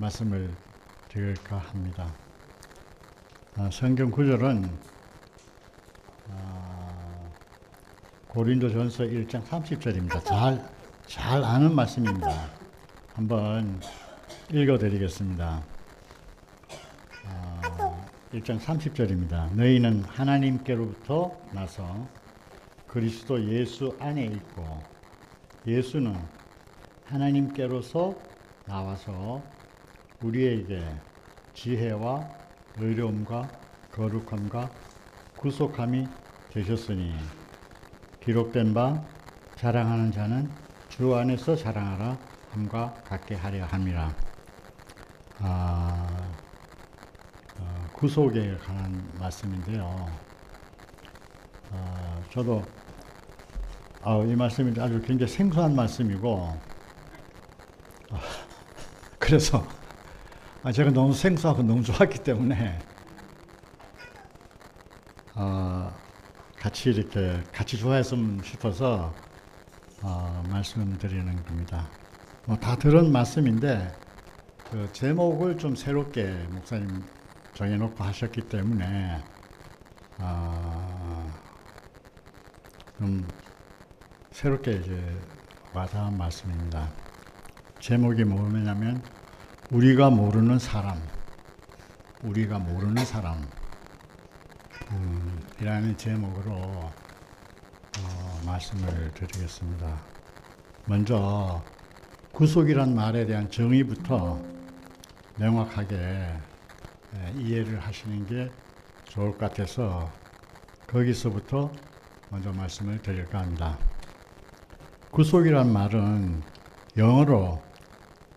말씀을 드릴까 합니다. 성경 구절은 고린도전서 1장 30절입니다. 잘 아는 말씀입니다. 한번 읽어드리겠습니다. 1장 30절입니다. 너희는 하나님께로부터 나서 그리스도 예수 안에 있고 예수는 하나님께로서 나와서 우리에게 지혜와 의로움과 거룩함과 구속함이 되셨으니 기록된 바 자랑하는 자는 주 안에서 자랑하라 함과 같게 하려 함이라. 구속에 관한 말씀인데요. 저도 이 말씀이 아주 굉장히 생소한 말씀이고 그래서 제가 너무 생소하고 너무 좋았기 때문에 같이 좋아했으면 싶어서 말씀드리는 겁니다. 다 들은 말씀인데 그 제목을 좀 새롭게 목사님 정해놓고 하셨기 때문에 좀 새롭게 이제 와닿은 말씀입니다. 제목이 뭐냐면 우리가 모르는 사람 이라는 제목으로 말씀을 드리겠습니다. 먼저 구속이란 말에 대한 정의부터 명확하게 이해를 하시는 게 좋을 것 같아서 거기서부터 먼저 말씀을 드릴까 합니다. 구속이란 말은 영어로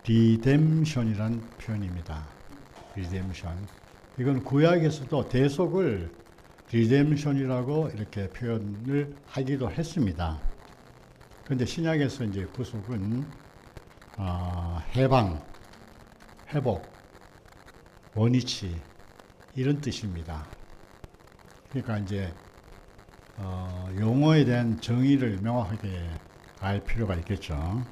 redemption이란 표현입니다. redemption. 이건 구약에서도 대속을 redemption이라고 이렇게 표현을 하기도 했습니다. 그런데 신약에서 이제 구속은 해방, 회복, 원위치 이런 뜻입니다. 그러니까 이제 용어에 대한 정의를 명확하게 알 필요가 있겠죠.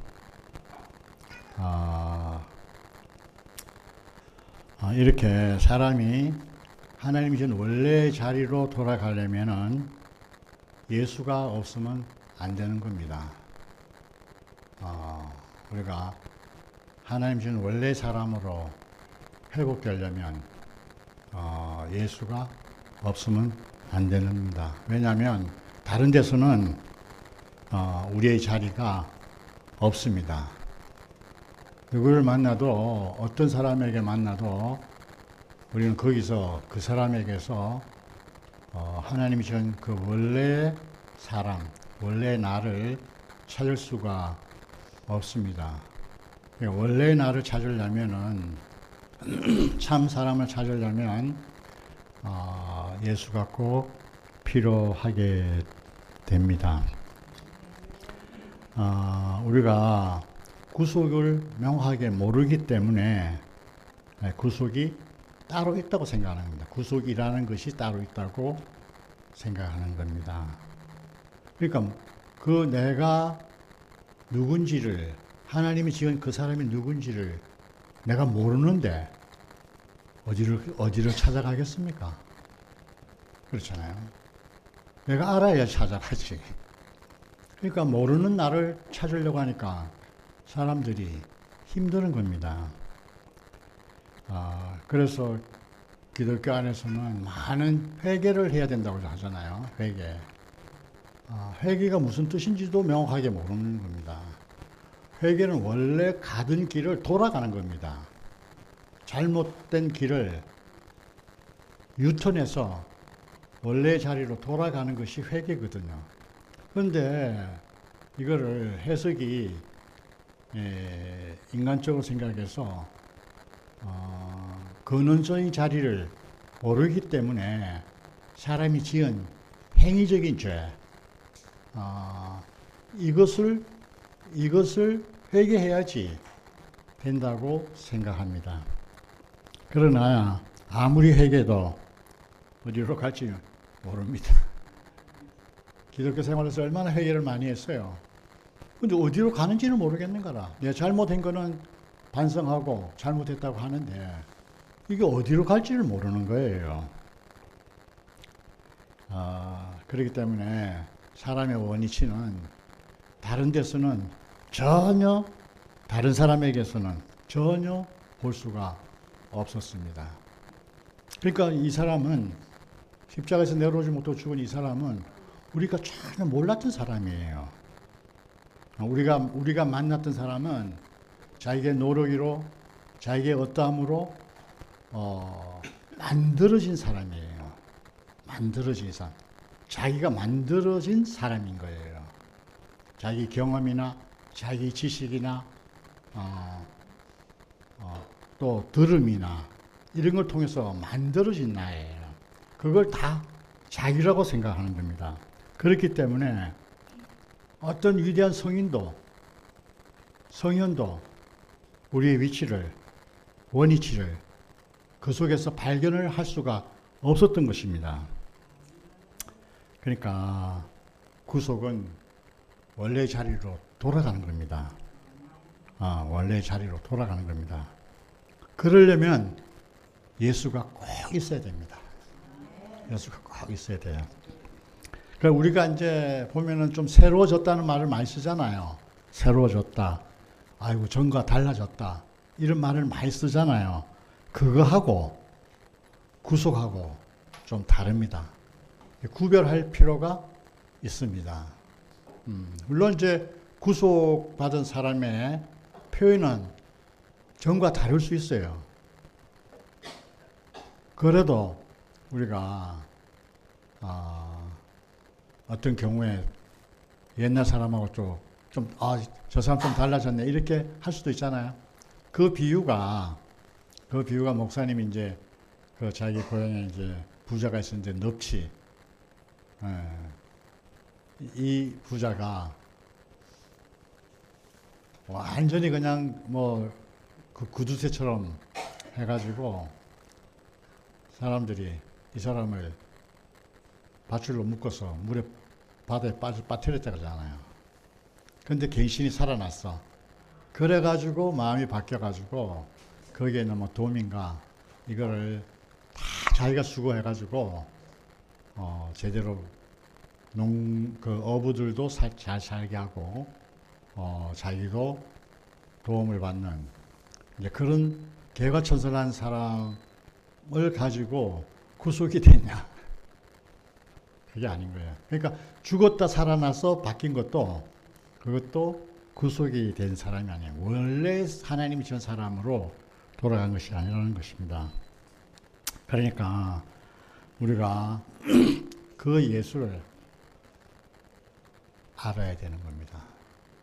이렇게 사람이 하나님이 준 원래 자리로 돌아가려면은 예수가 없으면 안 되는 겁니다. 우리가 하나님 준 원래 사람으로 회복되려면 예수가 없으면 안 됩니다. 왜냐하면 다른 데서는 우리의 자리가 없습니다. 누구를 만나도 어떤 사람에게 만나도 우리는 거기서 그 사람에게서 하나님이 준 그 원래 사람, 원래 나를 찾을 수가 없습니다. 원래 나를 찾으려면은 참 사람을 찾으려면 예수가 꼭 필요하게 됩니다. 우리가 구속을 명확하게 모르기 때문에 구속이 따로 있다고 생각하는 겁니다. 구속이라는 것이 따로 있다고 생각하는 겁니다. 그러니까 그 내가 누군지를 하나님이 지은 그 사람이 누군지를 내가 모르는데 어디를 찾아가겠습니까? 그렇잖아요. 내가 알아야 찾아가지. 그러니까 모르는 나를 찾으려고 하니까 사람들이 힘드는 겁니다. 그래서 기독교 안에서는 많은 회개를 해야 된다고 하잖아요. 회개가 무슨 뜻인지도 명확하게 모르는 겁니다. 회개는 원래 가던 길을 돌아가는 겁니다. 잘못된 길을 유턴해서 원래 자리로 돌아가는 것이 회개거든요. 그런데 이거를 해석이 인간적으로 생각해서 근원적인 자리를 모르기 때문에 사람이 지은 행위적인 죄 이것을 회개해야지 된다고 생각합니다. 그러나 아무리 회개도 어디로 갈지 모릅니다. 기독교 생활에서 얼마나 회개를 많이 했어요. 근데 어디로 가는지는 모르겠는 거라. 내가 잘못한 거는 반성하고 잘못했다고 하는데 이게 어디로 갈지를 모르는 거예요. 그렇기 때문에 사람의 원위치는 다른 데서는 전혀, 다른 사람에게서는 전혀 볼 수가 없었습니다. 그러니까 이 사람은, 십자가에서 내려오지 못하고 죽은 이 사람은 우리가 전혀 몰랐던 사람이에요. 우리가 만났던 사람은 자기의 노력으로, 자기의 어떠함으로 만들어진 사람이에요. 만들어진 사람. 자기가 만들어진 사람인 거예요. 자기 경험이나 자기 지식이나 또 들음이나 이런 걸 통해서 만들어진 나예요. 그걸 다 자기라고 생각하는 겁니다. 그렇기 때문에 어떤 위대한 성현도 우리의 위치를, 원위치를 그 속에서 발견을 할 수가 없었던 것입니다. 그러니까 구속은 원래 자리로 돌아가는 겁니다. 원래 자리로 돌아가는 겁니다. 그러려면 예수가 꼭 있어야 됩니다. 예수가 꼭 있어야 돼요. 그러니까 우리가 이제 보면은 좀 새로워졌다는 말을 많이 쓰잖아요. 새로워졌다. 아이고, 전과 달라졌다. 이런 말을 많이 쓰잖아요. 그거하고 구속하고 좀 다릅니다. 구별할 필요가 있습니다. 물론 이제 구속받은 사람의 표현은 전과 다를 수 있어요. 그래도 우리가 어떤 경우에 옛날 사람하고 저 사람 좀 달라졌네 이렇게 할 수도 있잖아요. 그 비유가 목사님이 이제 그 자기 고향에 이제 부자가 있었는데 넙치, 이 부자가 완전히 그냥 그 구두쇠처럼 해가지고 사람들이 이 사람을 밧줄로 묶어서 바다에 빠뜨렸다 그러잖아요. 근데 괜신이 살아났어. 그래가지고 마음이 바뀌어가지고 거기에 있는 도민가 이거를 다 자기가 수고해가지고 제대로 그 어부들도 잘 살게 하고 자기도 도움을 받는 이제 그런 개과천선한 사람을 가지고 구속이 됐냐? 그게 아닌 거예요. 그러니까 죽었다 살아나서 바뀐 그것도 구속이 된 사람이 아니에요. 원래 하나님이 지은 사람으로 돌아간 것이 아니라는 것입니다. 그러니까 우리가 그 예수를 알아야 되는 겁니다.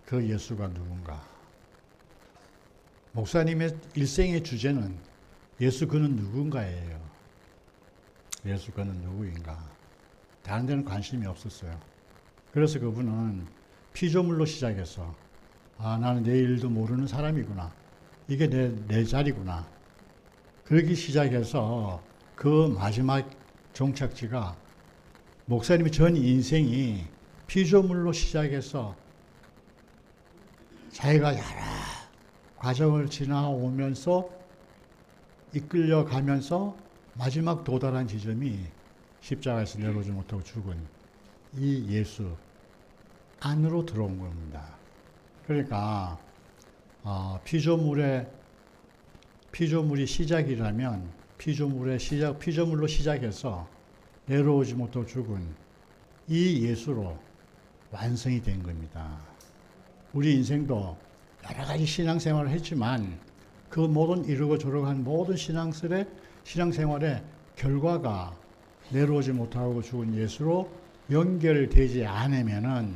그 예수가 누군가. 목사님의 일생의 주제는 예수 그는 누군가예요. 예수 그는 누구인가. 다른 데는 관심이 없었어요. 그래서 그분은 피조물로 시작해서 나는 내 일도 모르는 사람이구나. 이게 내 자리구나. 그러기 시작해서 그 마지막 종착지가 목사님의 전 인생이 피조물로 시작해서 자기가 여러 과정을 지나오면서 이끌려가면서 마지막 도달한 지점이 십자가에서 내려오지 못하고 죽은 이 예수 안으로 들어온 겁니다. 그러니까 피조물이 시작이라면 피조물로 시작해서 내려오지 못하고 죽은 이 예수로 완성이 된 겁니다. 우리 인생도 여러 가지 신앙생활을 했지만 그 모든 이루고 저루고 한 모든 신앙생활의 결과가 내려오지 못하고 죽은 예수로 연결되지 않으면은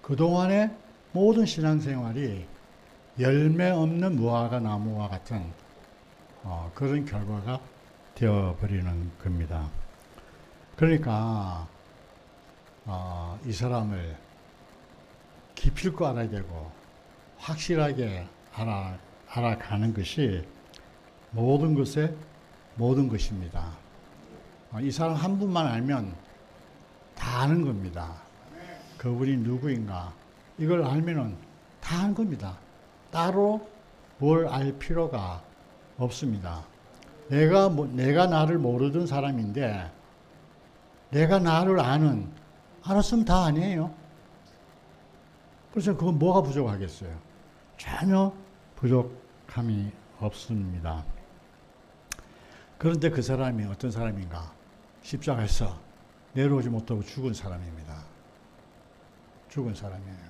그동안의 모든 신앙생활이 열매 없는 무화과 나무와 같은 그런 결과가 되어버리는 겁니다. 그러니까 이 사람을 깊이있고 알아야 되고 확실하게 알아가는 것이 모든 것의 모든 것입니다. 이 사람 한 분만 알면 다 아는 겁니다. 그분이 누구인가 이걸 알면은 다 아는 겁니다. 따로 뭘 알 필요가 없습니다. 내가 나를 모르던 사람인데 내가 나를 알았으면 다 아니에요. 그래서 그건 뭐가 부족하겠어요? 전혀 부족함이 없습니다. 그런데 그 사람이 어떤 사람인가? 십자가에서 내려오지 못하고 죽은 사람입니다. 죽은 사람이에요.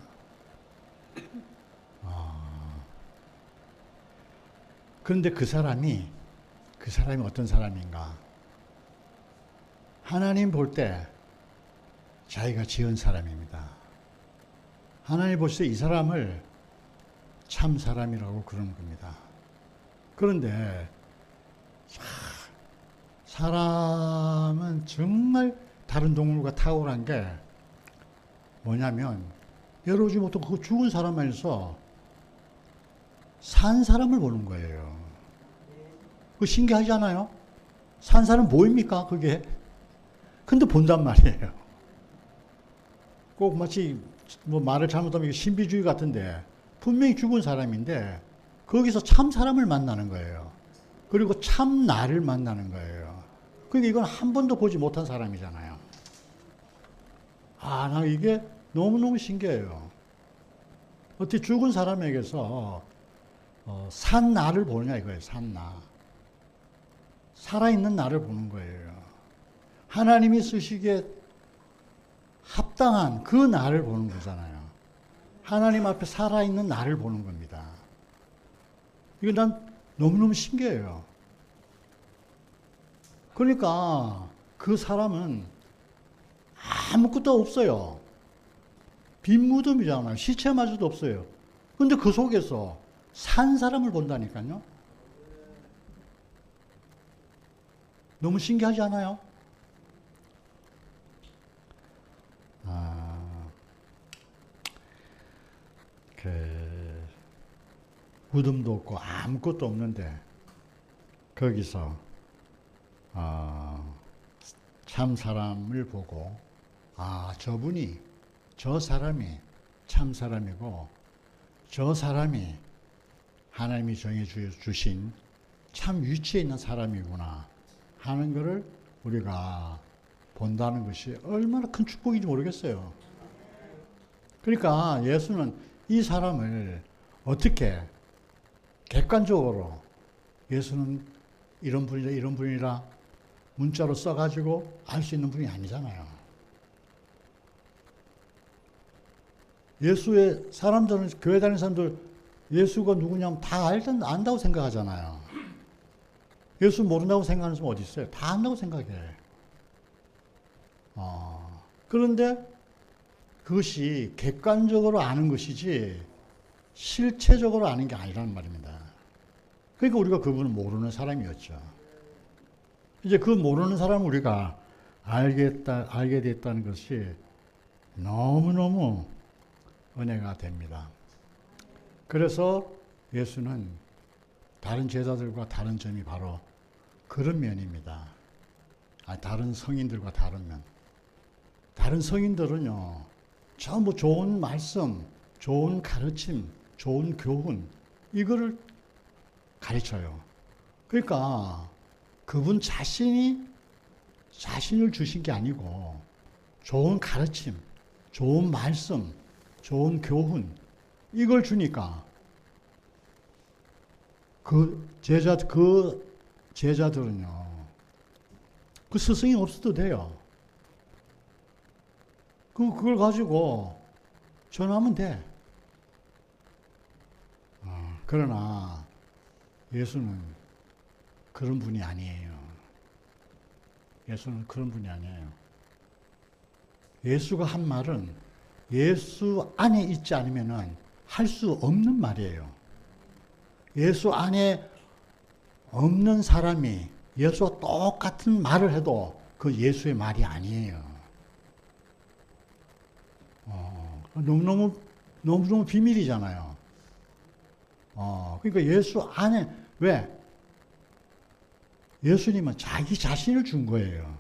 그런데 그 사람이 어떤 사람인가? 하나님 볼 때 자기가 지은 사람입니다. 하나님 볼 때 이 사람을 참 사람이라고 그러는 겁니다. 그런데 사람은 정말 다른 동물과 탁월한 게 뭐냐면 내려오지 못하고 그 죽은 사람에서 산 사람을 보는 거예요. 그거 신기하지 않아요? 산 사람 뭐입니까? 그게? 근데 본단 말이에요. 꼭 마치 뭐 말을 잘못하면 신비주의 같은데 분명히 죽은 사람인데 거기서 참 사람을 만나는 거예요. 그리고 참 나를 만나는 거예요. 그러니까 이건 한 번도 보지 못한 사람이잖아요. 나 이게 너무너무 신기해요. 어떻게 죽은 사람에게서 산 나를 보느냐 이거예요. 산 나. 살아있는 나를 보는 거예요. 하나님이 쓰시기에 합당한 그 나를 보는 거잖아요. 하나님 앞에 살아있는 나를 보는 겁니다. 이거 난 너무너무 신기해요. 그러니까 그 사람은 아무것도 없어요. 빈 무덤이잖아요. 시체마저도 없어요. 근데 그 속에서 산 사람을 본다니까요. 너무 신기하지 않아요? 무덤도 없고 아무것도 없는데 거기서 참 사람을 보고 저 사람이 참 사람이고 저 사람이 하나님이 정해주신 참 위치에 있는 사람이구나 하는 것을 우리가 본다는 것이 얼마나 큰 축복인지 모르겠어요. 그러니까 예수는 이 사람을 어떻게 객관적으로 예수는 이런 분이라 문자로 써가지고 알 수 있는 분이 아니잖아요. 예수의 사람들은, 교회 다니는 사람들 예수가 누구냐면 다 안다고 생각하잖아요. 예수 모른다고 생각하는 사람 어디 있어요? 다 안다고 생각해. 그런데 그것이 객관적으로 아는 것이지 실체적으로 아는 게 아니라는 말입니다. 그러니까 우리가 그분을 모르는 사람이었죠. 이제 그 모르는 사람을 우리가 알게 됐다는 것이 너무너무 은혜가 됩니다. 그래서 예수는 다른 제자들과 다른 점이 바로 그런 면입니다. 다른 성인들과 다른 면. 다른 성인들은요, 전부 좋은 말씀, 좋은 가르침, 좋은 교훈, 이거를 가르쳐요. 그러니까 그분 자신을 주신 게 아니고 좋은 가르침, 좋은 말씀, 좋은 교훈, 이걸 주니까 그 제자들은요, 그 스승이 없어도 돼요. 그걸 가지고 전하면 돼. 그러나 예수는 그런 분이 아니에요. 예수는 그런 분이 아니에요. 예수가 한 말은 예수 안에 있지 않으면 할 수 없는 말이에요. 예수 안에 없는 사람이 예수와 똑같은 말을 해도 그 예수의 말이 아니에요. 너무너무 비밀이잖아요. 그러니까 예수 안에, 왜? 예수님은 자기 자신을 준 거예요.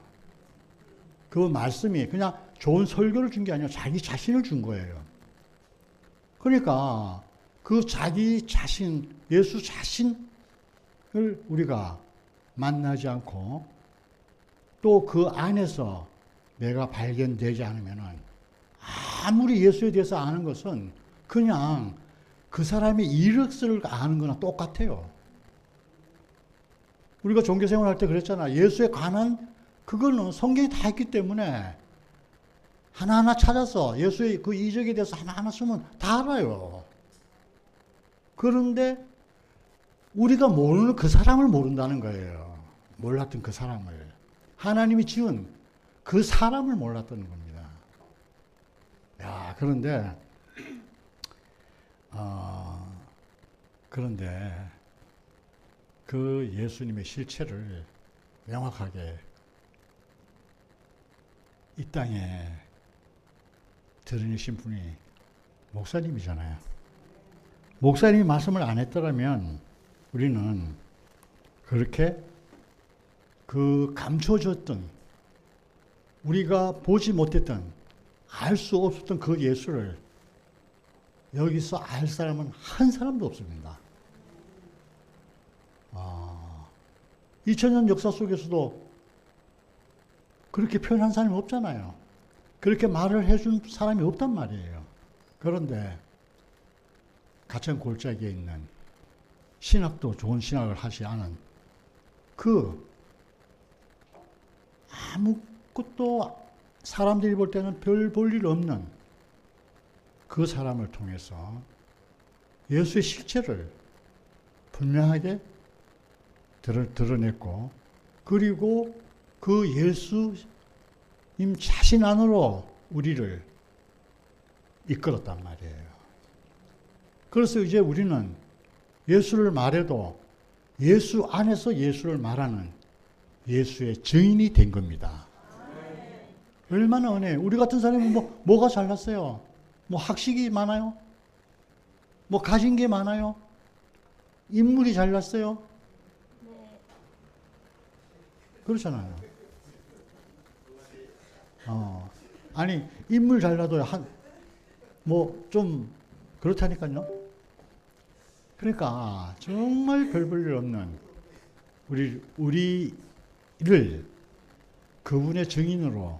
그 말씀이 그냥 좋은 설교를 준 게 아니라 자기 자신을 준 거예요. 그러니까 그 자기 자신, 예수 자신을 우리가 만나지 않고 또 그 안에서 내가 발견되지 않으면은 아무리 예수에 대해서 아는 것은 그냥 그 사람의 이력서를 아는 거나 똑같아요. 우리가 종교생활 할 때 그랬잖아. 예수에 관한 그거는 성경이 다 있기 때문에 하나하나 찾아서 예수의 그 이적에 대해서 하나하나 쓰면 다 알아요. 그런데 우리가 모르는 그 사람을 모른다는 거예요. 몰랐던 그 사람을. 하나님이 지은 그 사람을 몰랐던 겁니다. 야, 그런데 그 예수님의 실체를 명확하게 이 땅에 드러내신 분이 목사님이잖아요. 목사님이 말씀을 안 했더라면 우리는 그렇게 그 감춰졌던, 우리가 보지 못했던, 알 수 없었던 그 예수를 여기서 알 사람은 한 사람도 없습니다. 2000년 역사 속에서도 그렇게 표현한 사람이 없잖아요. 그렇게 말을 해준 사람이 없단 말이에요. 그런데 가천 골짜기에 있는 신학도 좋은 신학을 하지 않은 그 아무것도 사람들이 볼 때는 별 볼 일 없는 그 사람을 통해서 예수의 실체를 분명하게 드러냈고, 그리고 그 예수님 자신 안으로 우리를 이끌었단 말이에요. 그래서 이제 우리는 예수를 말해도 예수 안에서 예수를 말하는 예수의 증인이 된 겁니다. 얼마나 은혜예요. 우리 같은 사람이 뭐가 잘났어요? 뭐 학식이 많아요? 뭐 가진 게 많아요? 인물이 잘났어요? 그렇잖아요. 아니, 인물 잘나도 좀 그렇다니까요. 그러니까 정말 별 볼 일 없는 우리를 그분의 증인으로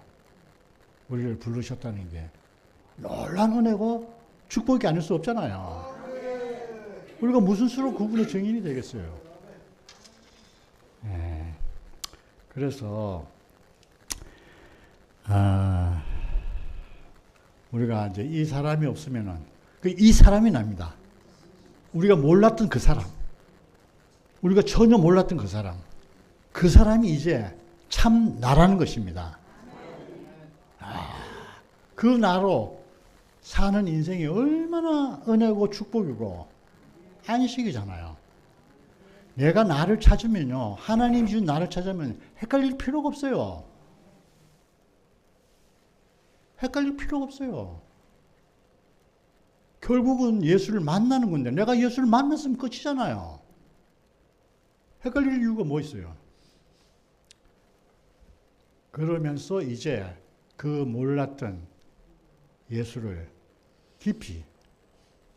우리를 부르셨다는 게 놀라운 은혜고 축복이 아닐 수 없잖아요. 우리가 무슨 수로 그분의 증인이 되겠어요. 네. 그래서 우리가 이제 이 사람이 없으면은 이 사람이 납니다. 우리가 몰랐던 그 사람, 우리가 전혀 몰랐던 그 사람이 이제 참 나라는 것입니다. 그 나로 사는 인생이 얼마나 은혜고 축복이고 안식이잖아요. 내가 나를 찾으면요, 하나님 준 나를 찾으면 헷갈릴 필요가 없어요. 헷갈릴 필요가 없어요. 결국은 예수를 만나는 건데 내가 예수를 만났으면 끝이잖아요. 헷갈릴 이유가 뭐 있어요? 그러면서 이제 그 몰랐던 예수를 깊이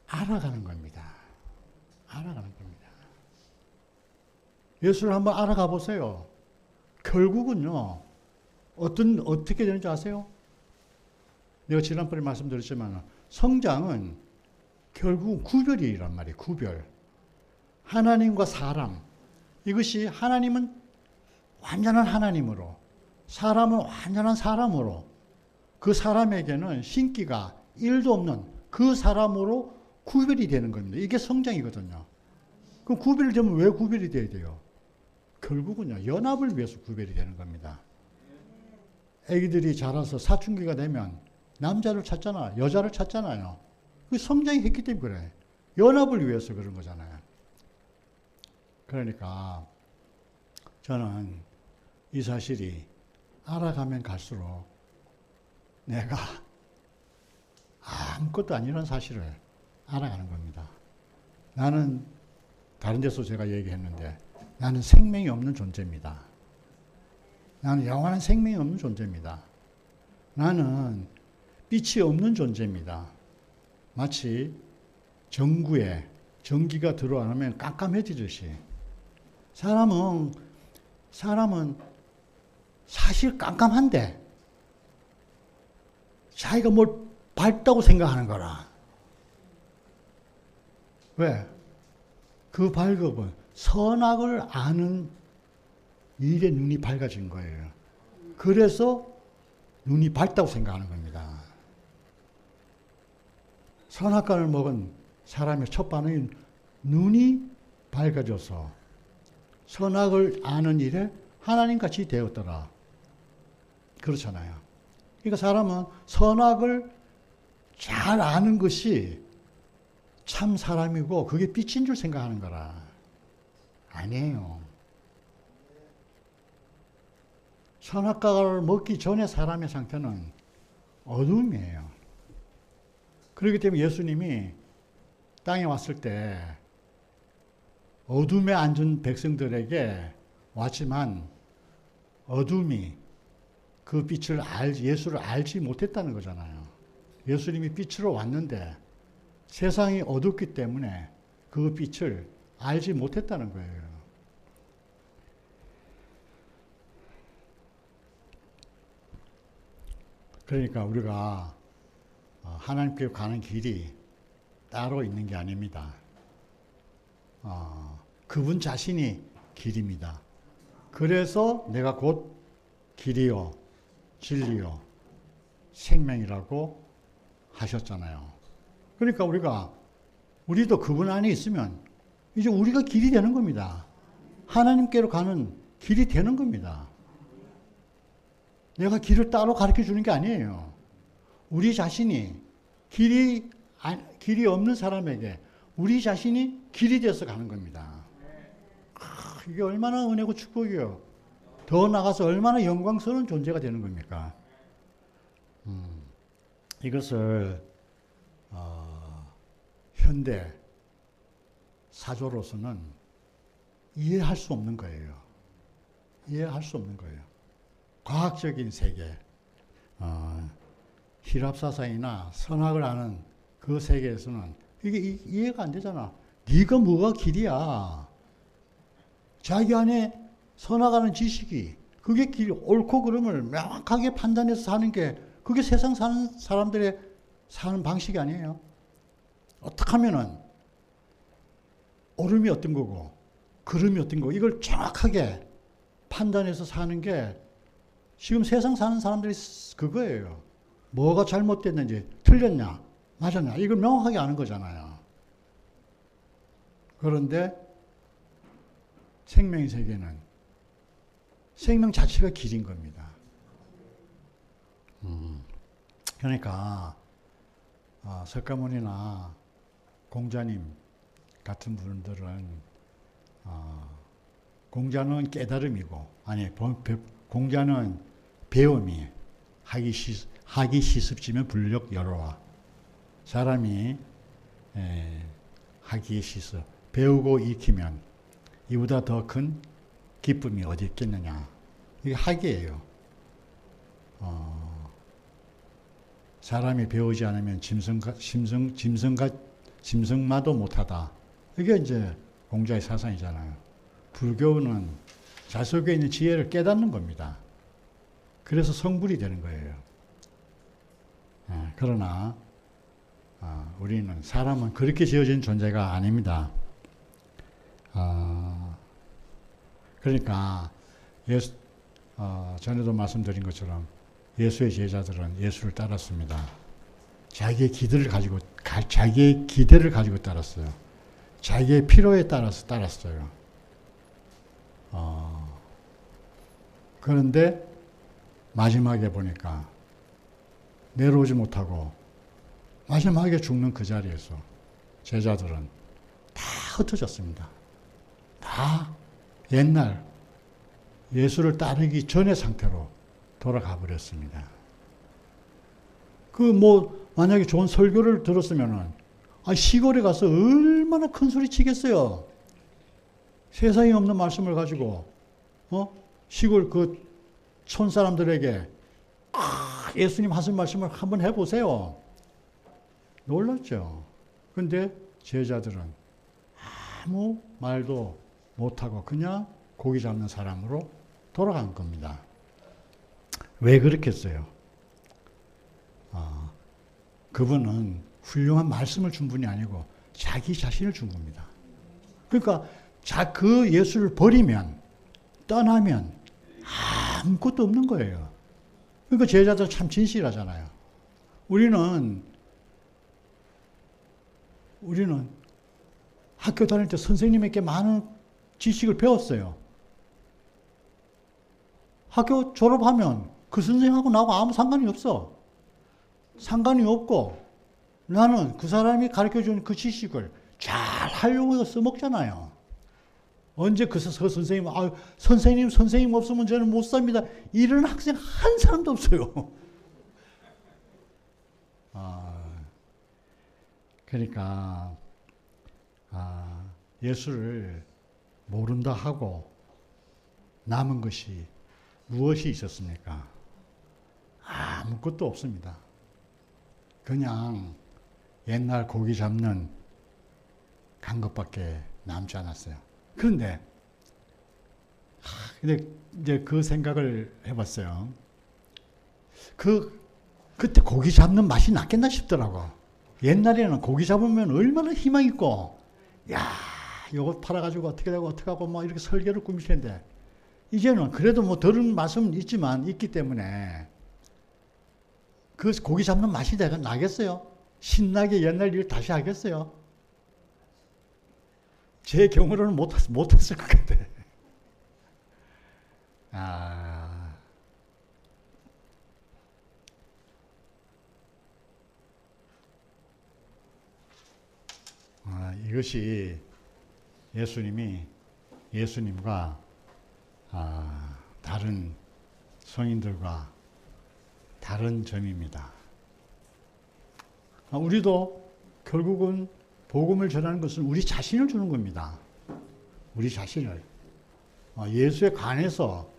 알아가는 겁니다. 알아가는 겁니다. 예수를 한번 알아가 보세요. 결국은요, 어떻게 되는지 아세요? 내가 지난번에 말씀드렸지만 성장은 결국 구별이란 말이에요. 구별. 하나님과 사람. 이것이 하나님은 완전한 하나님으로, 사람은 완전한 사람으로, 그 사람에게는 신기가 1도 없는 그 사람으로 구별이 되는 겁니다. 이게 성장이거든요. 그럼 구별이 되면 왜 구별이 돼야 돼요? 결국은요, 연합을 위해서 구별이 되는 겁니다. 애기들이 자라서 사춘기가 되면 남자를 찾잖아, 여자를 찾잖아요. 그 성장이 했기 때문에 그래. 연합을 위해서 그런 거잖아요. 그러니까 저는 이 사실이 알아가면 갈수록 내가 아무것도 아니라는 사실을 알아가는 겁니다. 나는 다른 데서 제가 얘기했는데 나는 생명이 없는 존재입니다. 나는 영원한 생명이 없는 존재입니다. 나는 빛이 없는 존재입니다. 마치 전구에 전기가 들어오면 깜깜해지듯이 사람은 사실 깜깜한데 자기가 뭘 밝다고 생각하는 거라. 왜? 그 밝음은 선악을 아는 일에 눈이 밝아진 거예요. 그래서 눈이 밝다고 생각하는 겁니다. 선악과를 먹은 사람의 첫 반응이 눈이 밝아져서 선악을 아는 일에 하나님같이 되었더라. 그렇잖아요. 그러니까 사람은 선악을 잘 아는 것이 참 사람이고 그게 빛인 줄 생각하는 거라. 아니에요. 선악과를 먹기 전에 사람의 상태는 어둠이에요. 그렇기 때문에 예수님이 땅에 왔을 때 어둠에 앉은 백성들에게 왔지만 어둠이 그 빛을 예수를 알지 못했다는 거잖아요. 예수님이 빛으로 왔는데 세상이 어둡기 때문에 그 빛을 알지 못했다는 거예요. 그러니까 우리가 하나님께 가는 길이 따로 있는 게 아닙니다. 그분 자신이 길입니다. 그래서 내가 곧 길이요, 진리요, 생명이라고 하셨잖아요. 그러니까 우리도 그분 안에 있으면 이제 우리가 길이 되는 겁니다. 하나님께로 가는 길이 되는 겁니다. 내가 길을 따로 가르쳐 주는 게 아니에요. 우리 자신이 길이 없는 사람에게 우리 자신이 길이 되어서 가는 겁니다. 이게 얼마나 은혜고 축복이에요. 더 나가서 얼마나 영광스러운 존재가 되는 겁니까? 이것을 현대 사조로서는 이해할 수 없는 거예요. 이해할 수 없는 거예요. 과학적인 세계, 힐합사상이나 선악을 아는 그 세계에서는 이게 이해가 안 되잖아. 네가 뭐가 길이야. 자기 안에 선악하는 지식이 그게 길, 옳고 그름을 명확하게 판단해서 사는 게 그게 세상 사는 사람들의 사는 방식이 아니에요. 어떻게 하면은 옳음이 어떤 거고 그름이 어떤 거고 이걸 정확하게 판단해서 사는 게 지금 세상 사는 사람들이 그거예요. 뭐가 잘못됐는지 틀렸냐 맞았냐 이걸 명확하게 아는 거잖아요. 그런데 생명의 세계는 생명 자체가 길인 겁니다. 그러니까 석가모니나 공자님 같은 분들은 공자는 깨달음이고 공자는 배움이 하기 시습지면 불력 여로와 사람이 하기 시습 배우고 익히면 이보다 더 큰 기쁨이 어디 있겠느냐. 이게 학이에요. 사람이 배우지 않으면 짐승마도 못하다. 이게 이제 공자의 사상이잖아요. 불교는 자속에 있는 지혜를 깨닫는 겁니다. 그래서 성불이 되는 거예요. 그러나 우리는 사람은 그렇게 지어진 존재가 아닙니다. 그러니까 전에도 말씀드린 것처럼 예수의 제자들은 예수를 따랐습니다. 자기의 기대를 가지고 따랐어요. 자기의 필요에 따라서 따랐어요. 그런데 마지막에 보니까 내려오지 못하고 마지막에 죽는 그 자리에서 제자들은 다 흩어졌습니다. 다 옛날 예수를 따르기 전의 상태로 돌아가 버렸습니다. 만약에 좋은 설교를 들었으면은, 시골에 가서 얼마나 큰 소리 치겠어요. 세상에 없는 말씀을 가지고, 시골 촌 사람들에게, 예수님 하신 말씀을 한번 해보세요. 놀랐죠. 근데 제자들은 아무 말도 못하고 그냥 고기 잡는 사람으로 돌아간 겁니다. 왜 그렇겠어요? 그분은 훌륭한 말씀을 준 분이 아니고 자기 자신을 준 겁니다. 그러니까 그 예수를 버리면, 떠나면 아무것도 없는 거예요. 그러니까 제자들 참 진실하잖아요. 우리는 학교 다닐 때 선생님에게 많은 지식을 배웠어요. 학교 졸업하면 그 선생님하고 나하고 아무 상관이 없어. 상관이 없고 나는 그 사람이 가르쳐준 그 지식을 잘 하려고 써먹잖아요. 언제 그 선생님, 선생님 없으면 저는 못 삽니다. 이런 학생 한 사람도 없어요. 그러니까 예수를 모른다 하고 남은 것이 무엇이 있었습니까? 아무것도 없습니다. 그냥 옛날 고기 잡는 간 것밖에 남지 않았어요. 그런데 이제 그 생각을 해봤어요. 그때 고기 잡는 맛이 낫겠나 싶더라고. 옛날에는 고기 잡으면 얼마나 희망 있고, 야, 요거 팔아가지고 어떻게 하고 막 이렇게 설계를 꾸밀 텐데, 이제는 그래도 뭐 들은 맛은 있기 때문에 그 고기 잡는 맛이 나겠어요? 신나게 옛날 일 다시 하겠어요? 제 경우로는 못했을 것 같아. 이것이 예수님과 다른 성인들과 다른 점입니다. 우리도 결국은 복음을 전하는 것은 우리 자신을 주는 겁니다. 우리 자신을. 예수에 관해서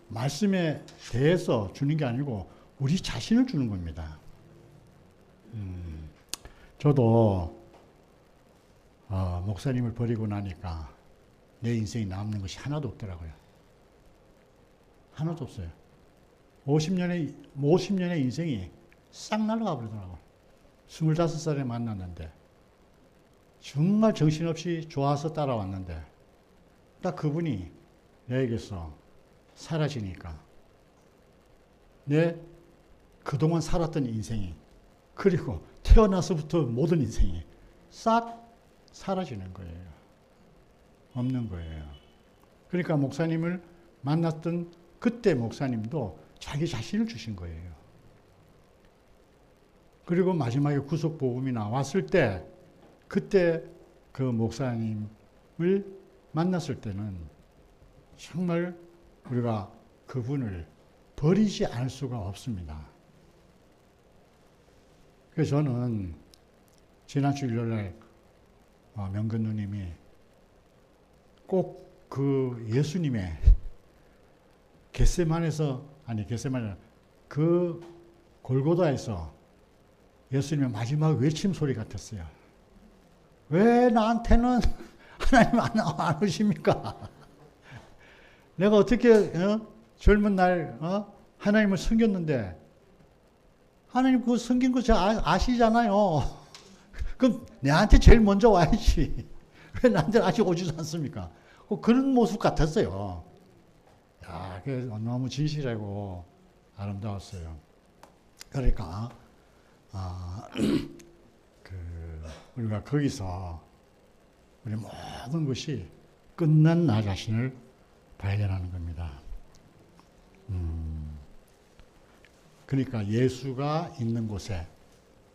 말씀에 대해서 주는 게 아니고 우리 자신을 주는 겁니다. 저도 목사님을 버리고 나니까 내 인생이 남는 것이 하나도 없더라고요. 하나도 없어요. 50년의 인생이 싹 날아가 버리더라고요. 25살에 만났는데 정말 정신없이 좋아서 따라왔는데 딱 그분이 내게서 사라지니까 내 그동안 살았던 인생이, 그리고 태어나서부터 모든 인생이 싹 사라지는 거예요. 없는 거예요. 그러니까 목사님을 만났던 그때 목사님도 자기 자신을 주신 거예요. 그리고 마지막에 구속복음이 나왔을 때, 그때 그 목사님을 만났을 때는 정말 우리가 그분을 버리지 않을 수가 없습니다. 그래서 저는 지난주 일요일날 명근 누님이 꼭 그 예수님의 그 골고다에서 예수님의 마지막 외침 소리 같았어요. 왜 나한테는 하나님 안 오십니까? 내가 어떻게 젊은 날 하나님을 섬겼는데, 하나님 그 섬긴 거 아시잖아요. 그럼 내한테 제일 먼저 와야지. 왜 나한테 아직 오지도 않습니까? 그런 모습 같았어요. 야, 그게 너무 진실하고 아름다웠어요. 그러니까 우리가 거기서 우리 모든 것이 끝난 나 자신을 발견하는 겁니다. 그러니까 예수가 있는 곳에,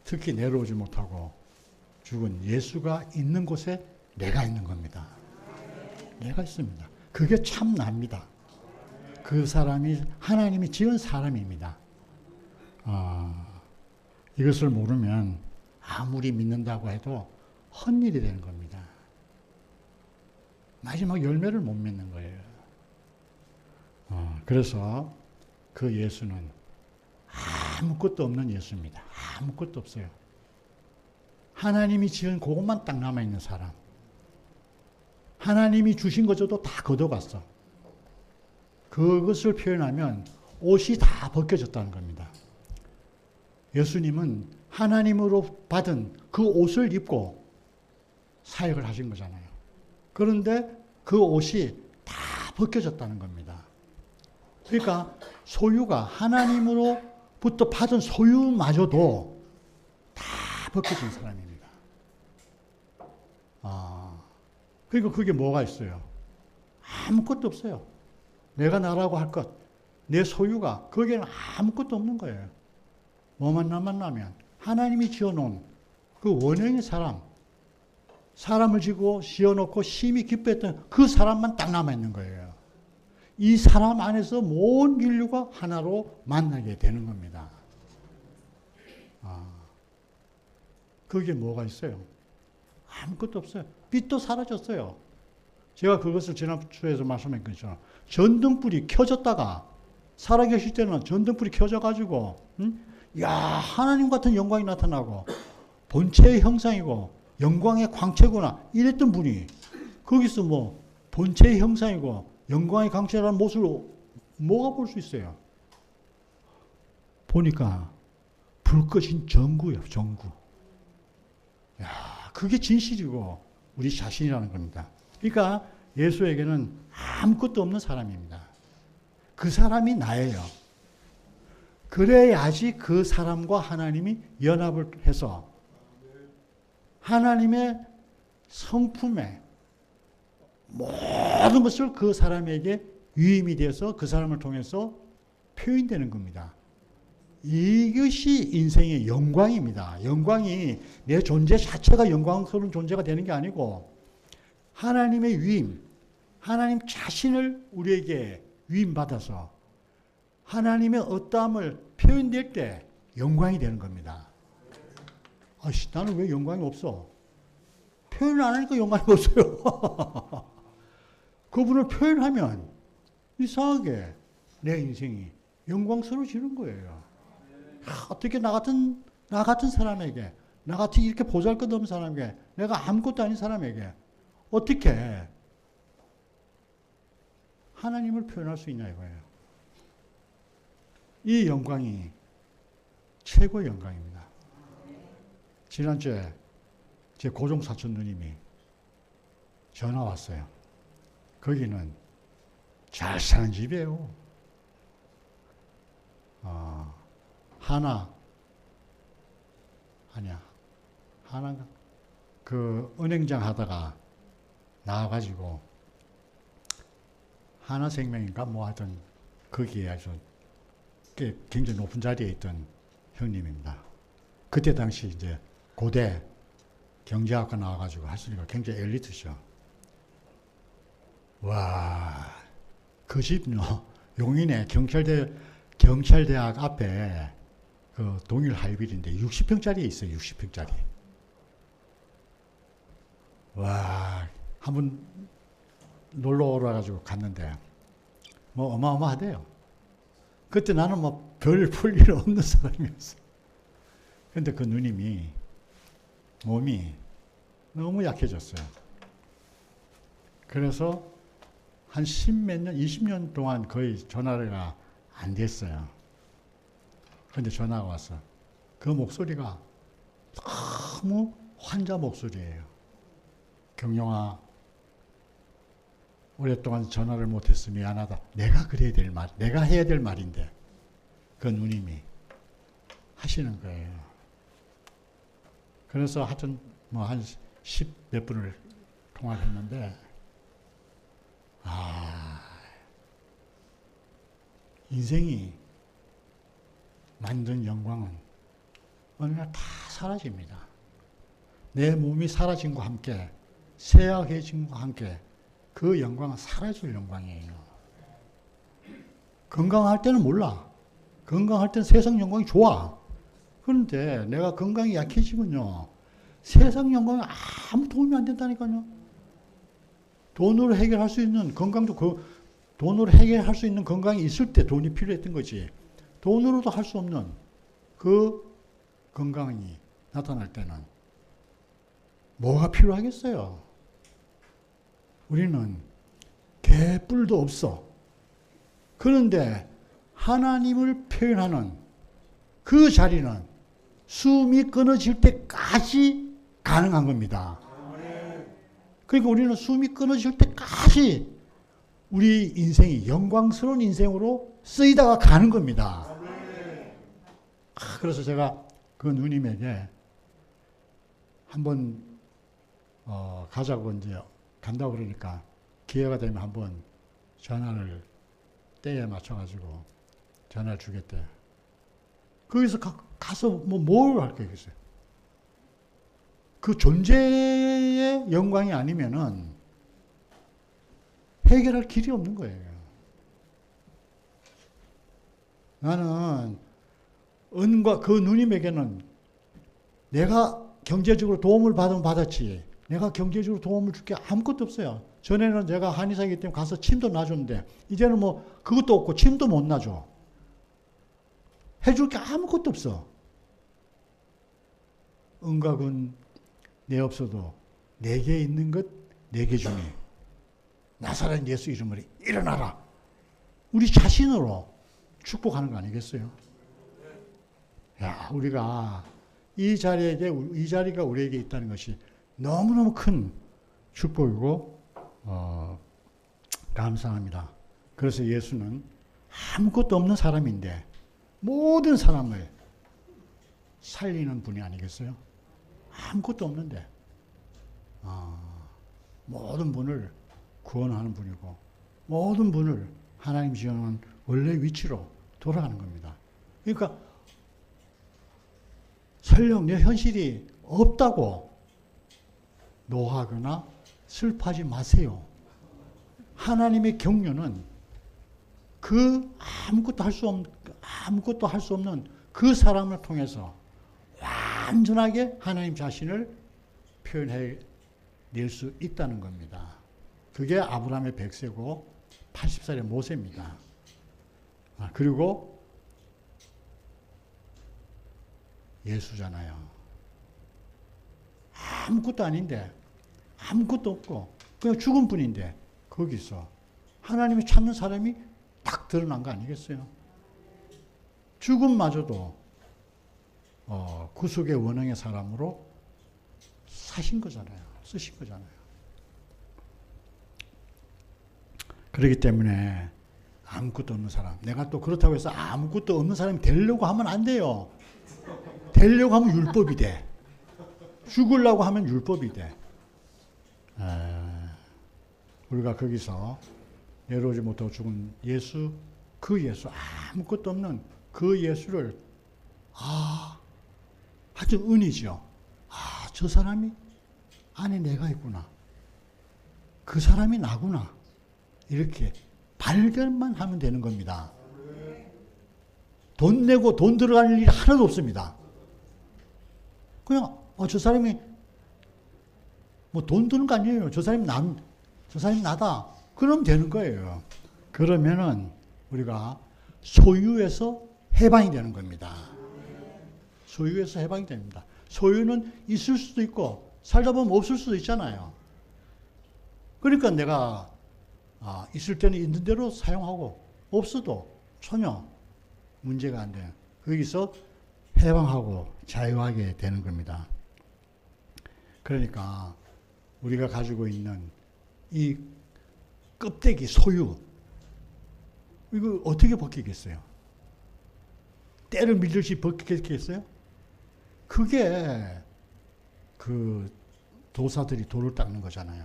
특히 내려오지 못하고 죽은 예수가 있는 곳에 내가 있는 겁니다. 내가 있습니다. 그게 참 납니다. 그 사람이 하나님이 지은 사람입니다. 이것을 모르면 아무리 믿는다고 해도 헛일이 되는 겁니다. 마지막 열매를 못 맺는 거예요. 그래서 그 예수는 아무것도 없는 예수입니다. 아무것도 없어요. 하나님이 지은 그것만 딱 남아있는 사람. 하나님이 주신 것조도 다 걷어갔어. 그것을 표현하면 옷이 다 벗겨졌다는 겁니다. 예수님은 하나님으로 받은 그 옷을 입고 사역을 하신 거잖아요. 그런데 그 옷이 다 벗겨졌다는 겁니다. 그러니까 소유가 하나님으로부터 받은 소유마저도 다 벗겨진 사람입니다. 그러니까 그게 뭐가 있어요? 아무것도 없어요. 내가 나라고 할 것, 내 소유가 거기에는 아무것도 없는 거예요. 뭐만 남았냐면 하나님이 지어놓은 그 원형의 사람, 사람을 지어놓고 심히 기뻐했던 그 사람만 딱 남아있는 거예요. 이 사람 안에서 모든 인류가 하나로 만나게 되는 겁니다. 그게 뭐가 있어요? 아무것도 없어요. 빛도 사라졌어요. 제가 그것을 지난주에서 말씀한 것처럼 전등불이 켜졌다가 살아계실 때는 전등불이 켜져가지고 야 하나님 같은 영광이 나타나고 본체의 형상이고 영광의 광채구나 이랬던 분이 거기서 뭐 본체의 형상이고 영광의 광채라는 모습을 뭐가 볼 수 있어요? 보니까 불 꺼진 전구예요. 전구. 야, 그게 진실이고 우리 자신이라는 겁니다. 그러니까 예수에게는 아무것도 없는 사람입니다. 그 사람이 나예요. 그래야지 그 사람과 하나님이 연합을 해서 하나님의 성품에 모든 것을 그 사람에게 유임이 되어서 그 사람을 통해서 표현되는 겁니다. 이것이 인생의 영광입니다. 영광이 내 존재 자체가 영광스러운 존재가 되는 게 아니고 하나님의 위임, 하나님 자신을 우리에게 위임받아서 하나님의 어떠함을 표현될 때 영광이 되는 겁니다. 아씨, 나는 왜 영광이 없어? 표현을 안 하니까 영광이 없어요. 그분을 표현하면 이상하게 내 인생이 영광스러워지는 거예요. 어떻게 나 같은 사람에게, 나 같이 이렇게 보잘것없는 사람에게, 내가 아무것도 아닌 사람에게 어떻게 하나님을 표현할 수 있냐 이거예요. 이 영광이 최고의 영광입니다. 지난주에 제 고종 사촌 누님이 전화 왔어요. 거기는 잘 사는 집이에요. 하나인가? 그 은행장 하다가 나와가지고 하나생명인가 뭐 하여튼 거기에 아주 굉장히 높은 자리에 있던 형님입니다. 그때 당시 이제 고대 경제학과 나와가지고 하시니까 굉장히 엘리트죠. 와, 그 집요. 용인에 경찰대학 앞에 그 동일 하이빌인데 60평짜리에 있어요. 60평짜리. 와, 한번 놀러 오라가지고 갔는데 뭐 어마어마하대요. 그때 나는 뭐 별 볼 일 없는 사람이었어. 근데 그 누님이 몸이 너무 약해졌어요. 그래서 한 10몇 년, 20년 동안 거의 전화가 안 됐어요. 그런데 전화가 왔어. 그 목소리가 너무 환자 목소리예요. 경영아, 오랫동안 전화를 못해서 미안하다. 내가 해야 될 말인데 그 누님이 하시는 거예요. 그래서 하여튼 뭐 한 10 몇 분을 통화를 했는데 인생이 만든 영광은 어느 날 다 사라집니다. 내 몸이 사라짐과 함께 쇠약해짐과 함께 그 영광은 사라질 영광이에요. 건강할 때는 몰라. 건강할 때는 세상 영광이 좋아. 그런데 내가 건강이 약해지면요. 세상 영광이 아무 도움이 안 된다니까요. 돈으로 해결할 수 있는 건강도 돈으로 해결할 수 있는 건강이 있을 때 돈이 필요했던 거지. 돈으로도 할 수 없는 그 건강이 나타날 때는 뭐가 필요하겠어요? 우리는 개뿔도 없어. 그런데 하나님을 표현하는 그 자리는 숨이 끊어질 때까지 가능한 겁니다. 그러니까 우리는 숨이 끊어질 때까지 우리 인생이 영광스러운 인생으로 쓰이다가 가는 겁니다. 그래서 제가 그 누님에게 한번 가자고 이제 간다고 그러니까 기회가 되면 한번 전화를 때에 맞춰가지고 전화를 주겠대. 거기서 가서 뭘 할 거겠어요? 그 존재의 영광이 아니면은 해결할 길이 없는 거예요. 나는 은과 그 누님에게는 내가 경제적으로 도움을 받으면 받았지, 내가 경제적으로 도움을 줄 게 아무것도 없어요. 전에는 제가 한의사이기 때문에 가서 침도 놔줬는데 이제는 뭐 그것도 없고 침도 못 놔줘. 해줄 게 아무것도 없어. 은각은 내 없어도 내게 있는 것 내게 주니 나사렛 예수 이름으로 일어나라. 우리 자신으로 축복하는 거 아니겠어요? 야, 우리가 이 자리가 우리에게 있다는 것이 너무너무 큰 축복이고 감사합니다. 그래서 예수는 아무것도 없는 사람인데 모든 사람을 살리는 분이 아니겠어요? 아무것도 없는데 모든 분을 구원하는 분이고 모든 분을 하나님 지어놓은 원래 위치로 돌아가는 겁니다. 그러니까 설령 내 현실이 없다고 노하거나 슬퍼하지 마세요. 하나님의 경륜은 그 아무것도 할 수 없는 그 사람을 통해서 완전하게 하나님 자신을 표현해 낼 수 있다는 겁니다. 그게 아브라함의 100세고 80살의 모세입니다. 그리고 예수잖아요. 아무것도 아닌데, 아무것도 없고 그냥 죽은 분인데 거기서 하나님이 찾는 사람이 딱 드러난 거 아니겠어요? 죽음마저도 구속의 원형의 사람으로 사신 거잖아요. 쓰신 거잖아요. 그렇기 때문에 아무것도 없는 사람, 내가 또 그렇다고 해서 아무것도 없는 사람이 되려고 하면 안 돼요. 되려고 하면 율법이 돼. 죽으려고 하면 율법이 돼. 우리가 거기서 내려오지 못하고 죽은 예수, 그 예수, 아무것도 없는 그 예수를 아주 은이죠. 저 사람이 안에 내가 있구나. 그 사람이 나구나. 이렇게 발견만 하면 되는 겁니다. 돈 내고 돈 들어갈 일이 하나도 없습니다. 그냥 저 사람이 뭐 돈 드는 거 아니에요. 저 사람이 나다. 그러면 되는 거예요. 그러면은 우리가 소유에서 해방이 되는 겁니다. 소유에서 해방이 됩니다. 소유는 있을 수도 있고 살다 보면 없을 수도 있잖아요. 그러니까 내가 있을 때는 있는 대로 사용하고 없어도 전혀 문제가 안 돼요. 거기서 해방하고 자유하게 되는 겁니다. 그러니까 우리가 가지고 있는 이 껍데기 소유, 이거 어떻게 벗기겠어요? 때를 밀듯이 벗기겠어요? 그게 그 도사들이 돌을 닦는 거잖아요.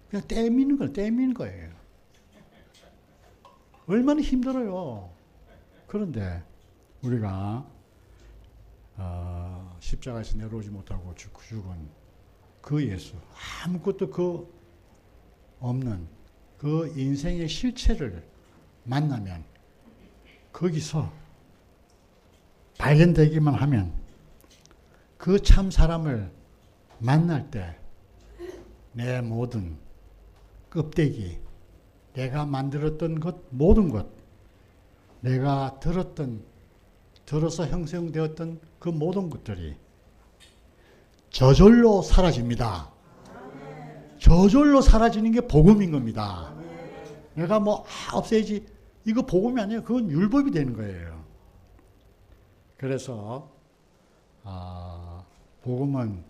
그냥 떼미는 거예요. 얼마나 힘들어요. 그런데 우리가 십자가에서 내려오지 못하고 죽은 그 예수, 아무것도 없는 그 인생의 실체를 만나면 거기서 발견되기만 하면 그 참 사람을 만날 때 내 모든 껍데기, 내가 만들었던 것, 모든 것, 내가 들어서 형성되었던 그 모든 것들이 저절로 사라집니다. 저절로 사라지는 게 복음인 겁니다. 내가 뭐 없애야지, 이거 복음이 아니에요. 그건 율법이 되는 거예요. 그래서 복음은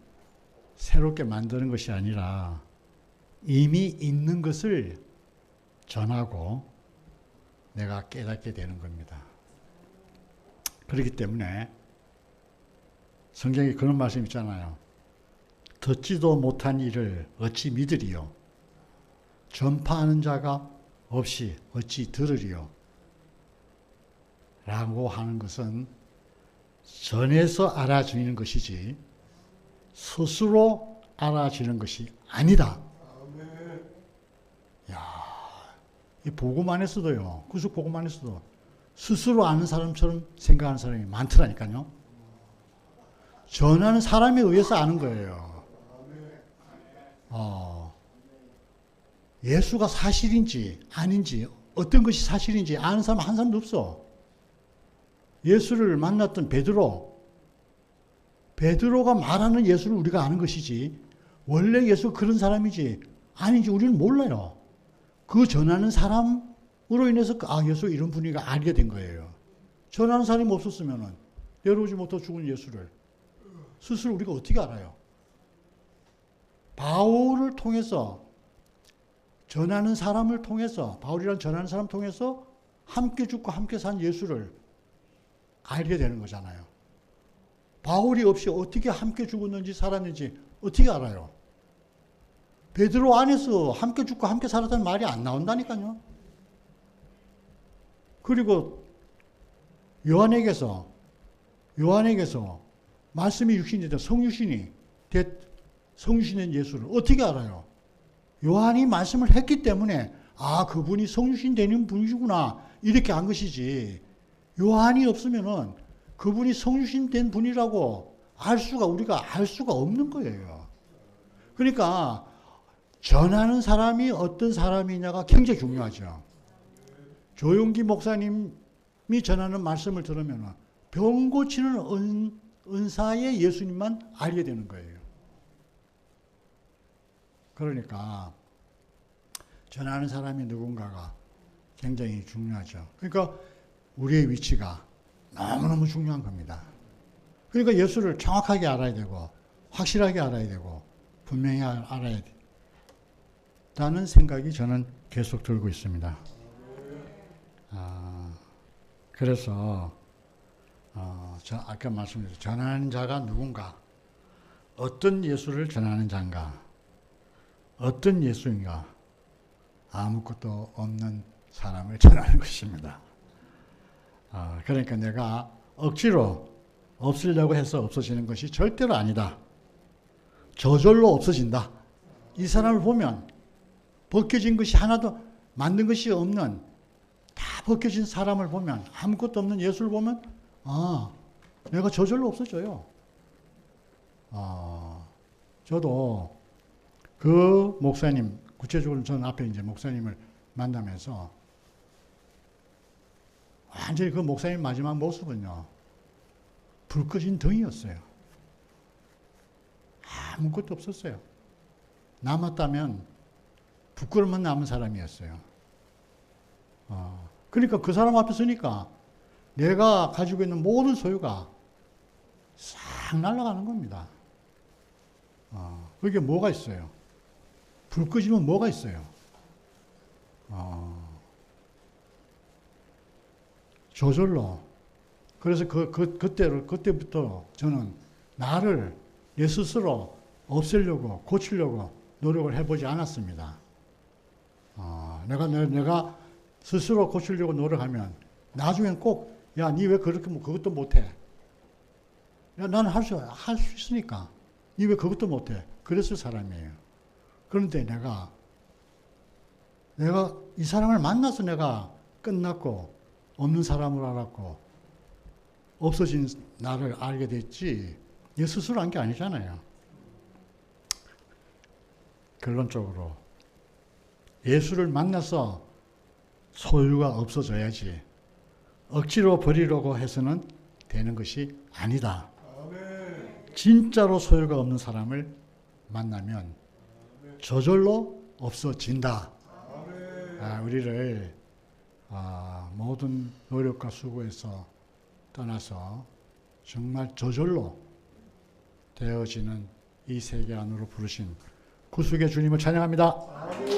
새롭게 만드는 것이 아니라 이미 있는 것을 전하고 내가 깨닫게 되는 겁니다. 그렇기 때문에 성경에 그런 말씀 있잖아요. 듣지도 못한 일을 어찌 믿으리요? 전파하는 자가 없이 어찌 들으리요? 라고 하는 것은 전해서 알아지는 것이지 스스로 알아지는 것이 아니다. 야, 이 복음 안에서도요, 구속 복음 안에서도 스스로 아는 사람처럼 생각하는 사람이 많더라니까요. 전하는 사람에 의해서 아는 거예요. 예수가 사실인지 아닌지, 어떤 것이 사실인지 아는 사람 한 사람도 없어. 예수를 만났던 베드로가 말하는 예수를 우리가 아는 것이지, 원래 예수가 그런 사람이지 아닌지 우리는 몰라요. 그 전하는 사람으로 인해서 예수가 이런 분위기가 알게 된 거예요. 전하는 사람이 없었으면 내려오지 못하고 죽은 예수를 스스로 우리가 어떻게 알아요? 바울을 통해서, 전하는 사람을 통해서, 바울이란 전하는 사람 통해서 함께 죽고 함께 산 예수를 알게 되는 거잖아요. 바울이 없이 어떻게 함께 죽었는지 살았는지 어떻게 알아요? 베드로 안에서 함께 죽고 함께 살았다는 말이 안 나온다니까요. 그리고 요한에게서 말씀이 육신이 되다 성육신이 된 예수를 어떻게 알아요? 요한이 말씀을 했기 때문에 그분이 성육신 되는 분이구나 이렇게 한 것이지, 요한이 없으면은 그분이 성육신 된 분이라고 우리가 알 수가 없는 거예요. 그러니까 전하는 사람이 어떤 사람이냐가 굉장히 중요하죠. 조용기 목사님이 전하는 말씀을 들으면 병 고치는 은사의 예수님만 알게 되는 거예요. 그러니까 전하는 사람이 누군가가 굉장히 중요하죠. 그러니까 우리의 위치가 너무너무 중요한 겁니다. 그러니까 예수를 정확하게 알아야 되고 확실하게 알아야 되고 분명히 알아야 된다는 생각이 저는 계속 들고 있습니다. 그래서 아까 말씀드렸죠. 전하는 자가 누군가, 어떤 예수를 전하는 자인가, 어떤 예수인가, 아무것도 없는 사람을 전하는 것입니다. 그러니까 내가 억지로 없으려고 해서 없어지는 것이 절대로 아니다. 저절로 없어진다. 이 사람을 보면 벗겨진 것이 하나도 만든 것이 없는, 다 벗겨진 사람을 보면, 아무것도 없는 예수를 보면 내가 저절로 없어져요. 저도 그 목사님, 구체적으로 저는 앞에 이제 목사님을 만나면서 완전히 그 목사님 마지막 모습은요, 불 꺼진 등이었어요. 아무것도 없었어요. 남았다면 부끄러움만 남은 사람이었어요. 그러니까 그 사람 앞에 서니까 내가 가지고 있는 모든 소유가 싹 날아가는 겁니다. 그게 뭐가 있어요? 불 꺼지면 뭐가 있어요? 저절로. 그래서 그때부터 저는 나를 내 스스로 없애려고, 고치려고 노력을 해보지 않았습니다. 내가 스스로 고치려고 노력하면 나중엔 꼭, 야, 니 왜 그렇게 그것도 못해? 야, 나는 할 수 있으니까. 니 왜 그것도 못해? 그랬을 사람이에요. 그런데 내가 이 사람을 만나서 내가 끝났고 없는 사람을 알았고 없어진 나를 알게 됐지, 내 스스로 한 게 아니잖아요. 결론적으로 예수를 만나서 소유가 없어져야지 억지로 버리려고 해서는 되는 것이 아니다. 진짜로 소유가 없는 사람을 만나면 저절로 없어진다. 우리를 모든 노력과 수고에서 떠나서 정말 저절로 되어지는 이 세계 안으로 부르신 구속의 주님을 찬양합니다.